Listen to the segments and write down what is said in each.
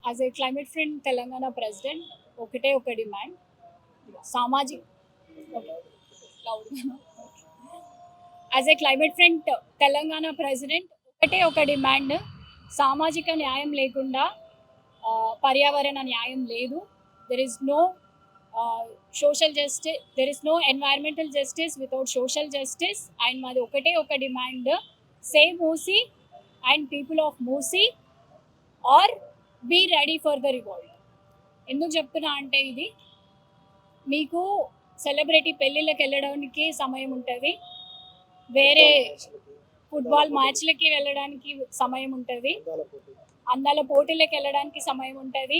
As a climate friend Telangana president ఒకటే ఒక demand సామాజిక as a climate friend Telangana president ఒకటే ఒక డిమాండ్ సామాజిక న్యాయం లేకుండా పర్యావరణ న్యాయం లేదు. There is no social justice, there is no environmental justice without social justice. And మాది ఒకటే ఒక demand, save Musi and people of Musi are be ready for the revolt. ఎందుకు చెప్తున్నా అంటే ఇది మీకు సెలబ్రిటీ పెళ్ళిళ్ళకి వెళ్ళడానికి సమయం ఉంటుంది, వేరే ఫుట్బాల్ మ్యాచ్లకి వెళ్ళడానికి సమయం ఉంటుంది, అందాల పోటీలకు వెళ్ళడానికి సమయం ఉంటుంది,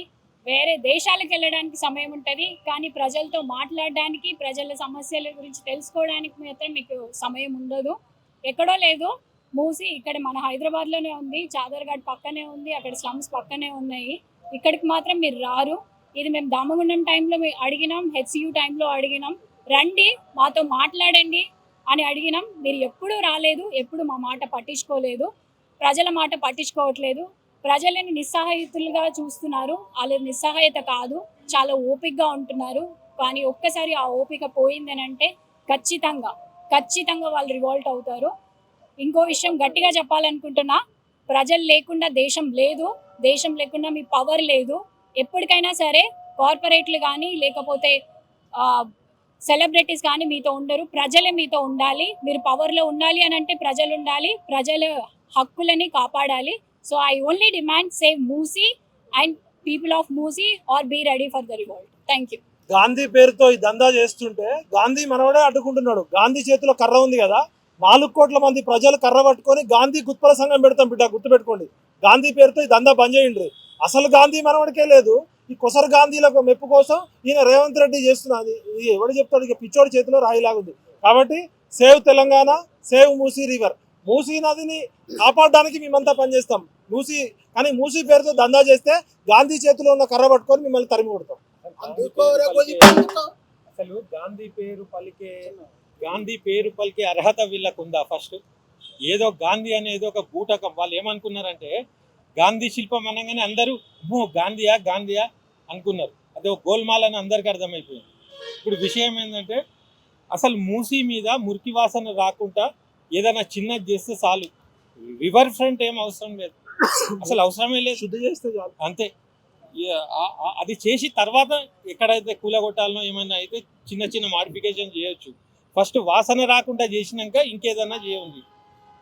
వేరే దేశాలకు వెళ్ళడానికి సమయం ఉంటుంది. కానీ ప్రజలతో మాట్లాడడానికి, ప్రజల సమస్యల గురించి తెలుసుకోవడానికి మాత్రం మీకు సమయం ఉండదు. ఎక్కడో లేదు, మూసి ఇక్కడ మన హైదరాబాద్లోనే ఉంది, చాదర్ఘాట్ పక్కనే ఉంది, అక్కడ స్లమ్స్ పక్కనే ఉన్నాయి. ఇక్కడికి మాత్రం మీరు రారు. ఇది మేము దామగుండం టైంలో అడిగినాం, హెచ్సియు టైంలో అడిగినాం, రండి మాతో మాట్లాడండి అని అడిగినాం. మీరు ఎప్పుడూ రాలేదు, ఎప్పుడు మా మాట పట్టించుకోలేదు, ప్రజల మాట పట్టించుకోవట్లేదు. ప్రజలని నిస్సహాయితులుగా చూస్తున్నారు. వాళ్ళ నిస్సహాయత కాదు, చాలా ఓపికగా ఉంటున్నారు. కానీ ఒక్కసారి ఆ ఓపిక పోయిందని అంటే ఖచ్చితంగా వాళ్ళు రివాల్ట్ అవుతారు. ఇంకో విషయం గట్టిగా చెప్పాలనుకుంటున్నా, ప్రజలు లేకుండా దేశం లేదు, దేశం లేకుండా మీ పవర్ లేదు. ఎప్పటికైనా సరే కార్పొరేట్లు కానీ లేకపోతే సెలబ్రిటీస్ కానీ మీతో ఉండరు, ప్రజలే మీతో ఉండాలి. మీరు పవర్లో ఉండాలి అని అంటే ప్రజలు ఉండాలి, ప్రజల హక్కులని కాపాడాలి. So I only demand save Musi and people of Musi are be ready for the revolt. Thank you. Gandhi పేరుతో ఈ దందా చేస్తుంటే గాంధీ మనవడే అడ్డుకుంటున్నాడు. గాంధీ చేతిలో కర్ర ఉంది కదా, 4 కోట్ల మంది ప్రజలు కర్ర పట్టుకొని గాంధీ గుత్పల సంఘం పెడతాం బిడ్డ, గుర్తుపెట్టుకోండి. గాంధీ పేరుతో ఈ దందా బంద్ చేయండి. అసలు గాంధీ మనవడికే లేదు, ఈ కొసరు గాంధీలకు మెప్పు కోసం ఈయన రేవంత్ రెడ్డి చేస్తున్నది. ఇది ఎవడు చెప్తాడు? ఇక పిచ్చోడి చేతిలో రాయిలాగుంది. కాబట్టి save Telangana, save Musi river. Musi నదిని కాపాడడానికి మేమంతా పనిచేస్తాం. కానీ మూసీ పేరుతో దందా చేస్తే గాంధీ చేతిలో ఉన్న కర్ర పట్టుకొని మిమ్మల్ని తరిమి కొడతాం. అసలు గాంధీ పేరు పలికే అర్హత వీళ్ళకు ఉందా? ఫస్ట్ ఏదో గాంధీ అనేది ఒక బూటకం. వాళ్ళు ఏమనుకున్నారంటే గాంధీ శిల్పం అనగానే అందరూ గాంధీయా అనుకున్నారు. అదే ఒక గోల్మాల్ అని అందరికీ అర్థమైపోయింది. ఇప్పుడు విషయం ఏంటంటే అసలు మూసీ మీద మురికి వాసన రాకుండా ఏదైనా చిన్నది చేస్తే చాలు. రివర్ ఫ్రంట్ ఏం అవసరం లేదు, అసలు అవసరమే లేదు, శుద్ధి చేస్తే చాలు అంతే. అది చేసి తర్వాత ఎక్కడైతే కూలగొట్టాలనో ఏమైనా అయితే చిన్న మాడిఫికేషన్ చేయొచ్చు. ఫస్ట్ వాసన రాకుండా చేసినాక ఇంకేదన్నా చేయండి.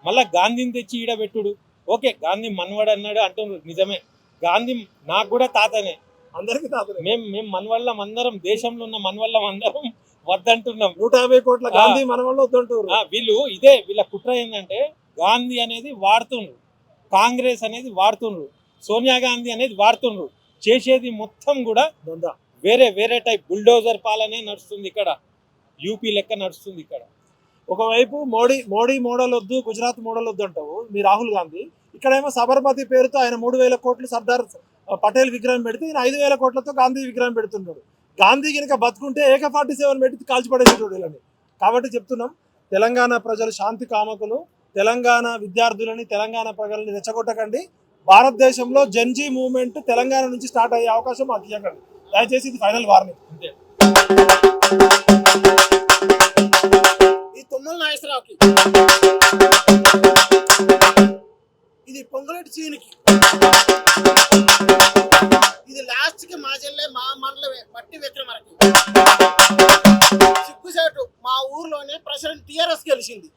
మళ్ళీ గాంధీని తెచ్చి ఈడబెట్టుడు. ఓకే, గాంధీ మనవడు అన్నాడు అంటున్నారు, నిజమే. గాంధీ నాకు కూడా తాతనే, అందరికీ తాతనే. మేము మనవళ్ళం అందరం, దేశంలో ఉన్న మనవళ్ళం అందరం వద్దంటున్నాం. 150 కోట్ల గాంధీ మనవళ్ళు వద్దంటారు. వీళ్ళ కుట్ర ఏంటంటే గాంధీ అనేది వాడుతుండ్రు, కాంగ్రెస్ అనేది వాడుతుండ్రు, సోనియా గాంధీ అనేది వాడుతుండ్రు. చేసేది మొత్తం కూడా వేరే టైప్ బుల్డోజర్ పాలనే నడుస్తుంది ఇక్కడ, యూపీ లెక్క నడుస్తుంది ఇక్కడ. ఒకవైపు మోడీ మోడల్ వద్దు, గుజరాత్ మోడల్ వద్దు అంటావు మీ రాహుల్ గాంధీ. ఇక్కడేమో సబర్మతి పేరుతో ఆయన 3000 కోట్లు సర్దార్ పటేల్ విగ్రహం పెడితే ఈయన 5000 కోట్లతో గాంధీ విగ్రహం పెడుతున్నాడు. గాంధీ కనుక బతుకుంటే AK-47 పెట్టి కాల్చిపడేసేటోడు వీళ్ళని. కాబట్టి చెప్తున్నాం, తెలంగాణ ప్రజలు శాంతి కామకులు. తెలంగాణ విద్యార్థులని, తెలంగాణ ప్రజలని రెచ్చగొట్టకండి. భారతదేశంలో జన్జీ మూవ్మెంట్ తెలంగాణ నుంచి స్టార్ట్ అయ్యే అవకాశం మాకు ఇవ్వకండి దయచేసి. ఇది ఫైనల్ వార్నింగ్. అంతే. ఈ తుమ్మల నాగేశ్వరరావుకి, ఇది పొంగలేటి సీనికి, ఇది లాస్ట్ కి మా జిల్లే, మా మండలమే, మట్టి విక్రమరకి. సిగ్గుసేటు మా ఊర్లోనే ప్రెసిడెంట్ TRS గెలిచింది.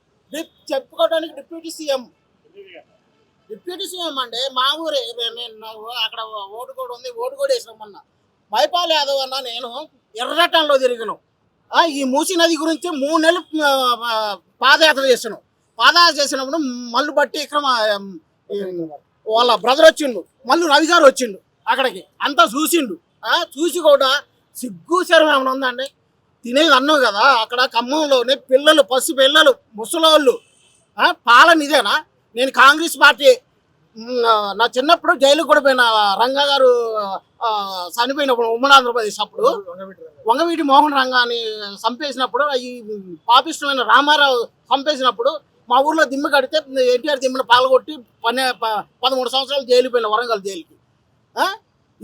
చెప్పుకోవడానికి డిప్యూటీ సీఎం అంటే మా ఊరే. నేను అక్కడ ఓటు కూడా ఉంది, ఓటు కూడా వేసినాం. మొన్న మైపాల్ యాదవ్ అన్న నేను ఎర్రటంలో తిరిగినాం. ఈ మూసీ నది గురించి 3 నెలలు పాదయాత్ర చేసినాం. పాదయాత్ర చేసినప్పుడు మల్లు బట్టి ఇక్కడ వాళ్ళ బ్రదర్ వచ్చిండు, మల్లు రవి గారు వచ్చిండు అక్కడికి, అంతా చూసిండు. చూసి కూడా సిగ్గు శరం ఏమైనా ఉందండి? తినేది అన్నాం కదా, అక్కడ ఖమ్మంలోనే పిల్లలు, పసి పిల్లలు, ముసలోళ్ళు పాలన ఇదేనా? నేను కాంగ్రెస్ పార్టీ, నా చిన్నప్పుడు జైలుకు కూడా పోయిన రంగా గారు చనిపోయినప్పుడు ఉమ్మడి ఆంధ్రప్రదేశ్ అప్పుడు వంగవీటి మోహన్ రంగాని చంపేసినప్పుడు, ఈ పాపిష్టమైన రామారావు చంపేసినప్పుడు మా ఊర్లో దిమ్మ కడితే ఎన్టీఆర్ దిమ్మను పాల్గొట్టి 13 సంవత్సరాలు జైలు పోయిన వరంగల్ జైలుకి.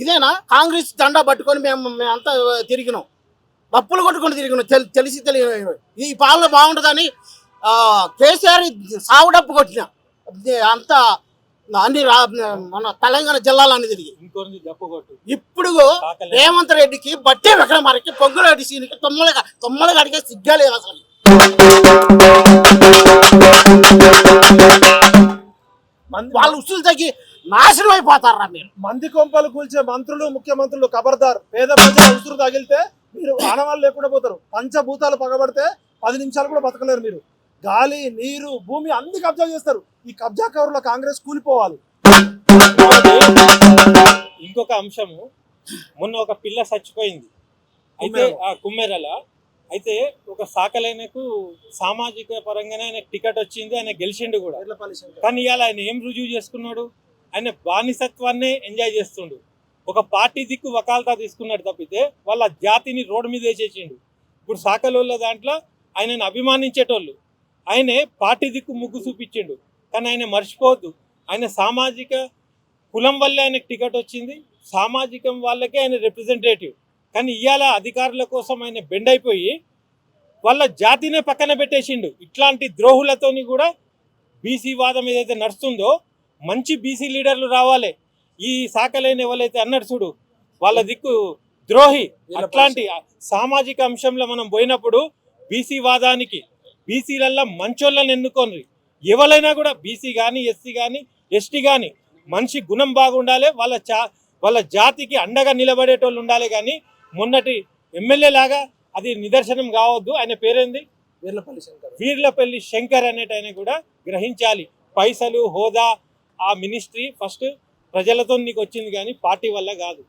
ఇదేనా కాంగ్రెస్ జెండా పట్టుకొని మేమంతా తిరిగినాం, డప్పులు కొట్టుకొని తిరిగినాం, తెలిసి తెలియదు ఈ పాలన బాగుంటుందని కేసీఆర్ సాగు డప్పు కొట్టిన అంతా అన్ని మన తెలంగాణ జిల్లాలన్నీ తిరిగి. ఇంకొన్ని డప్పు కొట్టు ఇప్పుడు రేవంత్ రెడ్డికి బట్టే విక్రమార్కి పొంగులేటి సీనికి తొమ్మల గడిగే సిగ్గా లేదు అసలు. వాళ్ళు ఉసులు తగ్గి నాశనం అయిపోతారా మీరు. మంది కొంపలు కూల్చే మంత్రులు ముఖ్యమంత్రులు ఖబర్దార్. పేద ప్రజల ఉసురు తగిలితే మీరు ఆనవాళ్ళు లేకుండా పోతారు. పంచభూతాలు పగబడితే 10 నిమిషాలు కూడా బతకలేరు మీరు. గాలి, నీరు, భూమి అన్ని కబ్జా చేస్తారు. ఈ కబ్జా కవర్లో కాంగ్రెస్ కూలిపోవాలి. ఇంకొక అంశము, మొన్న ఒక పిల్ల చచ్చిపోయింది అయితే ఆ కుమ్మెరల. అయితే ఒక సాకలైనకు సామాజిక పరంగానే ఆయన టికెట్ వచ్చింది, ఆయన గెలిచిండు కూడా. కానీ ఇవాళ ఆయన ఏం రుజువు చేసుకున్నాడు? ఆయన బానిసత్వాన్నే ఎంజాయ్ చేస్తుండు. ఒక పార్టీ దిక్కు వకాల్తా తీసుకున్నాడు తప్పితే వాళ్ళ జాతిని రోడ్డు మీద వేసేసిండు. ఇప్పుడు సాకలోళ్ళ దాంట్లో ఆయనను అభిమానించేటోళ్ళు, ఆయనే పార్టీ దిక్కు ముగ్గు చూపించిండు. కానీ ఆయన మర్చిపోవద్దు, ఆయన సామాజిక కులం వల్లే ఆయనకు టికెట్ వచ్చింది, సామాజికం వాళ్ళకే ఆయన రిప్రజెంటేటివ్. కానీ ఇవాళ అధికారుల కోసం ఆయన బెండ్ అయిపోయి వాళ్ళ జాతినే పక్కన పెట్టేసిండు. ఇట్లాంటి ద్రోహులతోని కూడా బీసీ వాదం ఏదైతే నడుస్తుందో, మంచి బీసీ లీడర్లు రావాలి. ఈ సాకలేని ఎవరైతే అన్నాడు చూడు, వాళ్ళ దిక్కు ద్రోహి. అట్లాంటి సామాజిక అంశంలో మనం పోయినప్పుడు బీసీ వాదానికి బీసీలల్లో మంచోళ్ళని ఎన్నుకోండి. ఎవరైనా కూడా బీసీ కానీ, ఎస్సీ కానీ, ఎస్టీ కానీ మనిషి గుణం బాగుండాలి, వాళ్ళ జాతికి అండగా నిలబడేటోళ్ళు ఉండాలి. కానీ మొన్నటి ఎమ్మెల్యే లాగా అది నిదర్శనం కావద్దు. ఆయన పేరేంది? వీర్లపల్లి శంకర్ అనేట ఆయన కూడా గ్రహించాలి. పైసలు, హోదా, ఆ మినిస్ట్రీ ఫస్ట్ ప్రజలతో నీకు వచ్చింది కానీ పార్టీ వల్ల కాదు.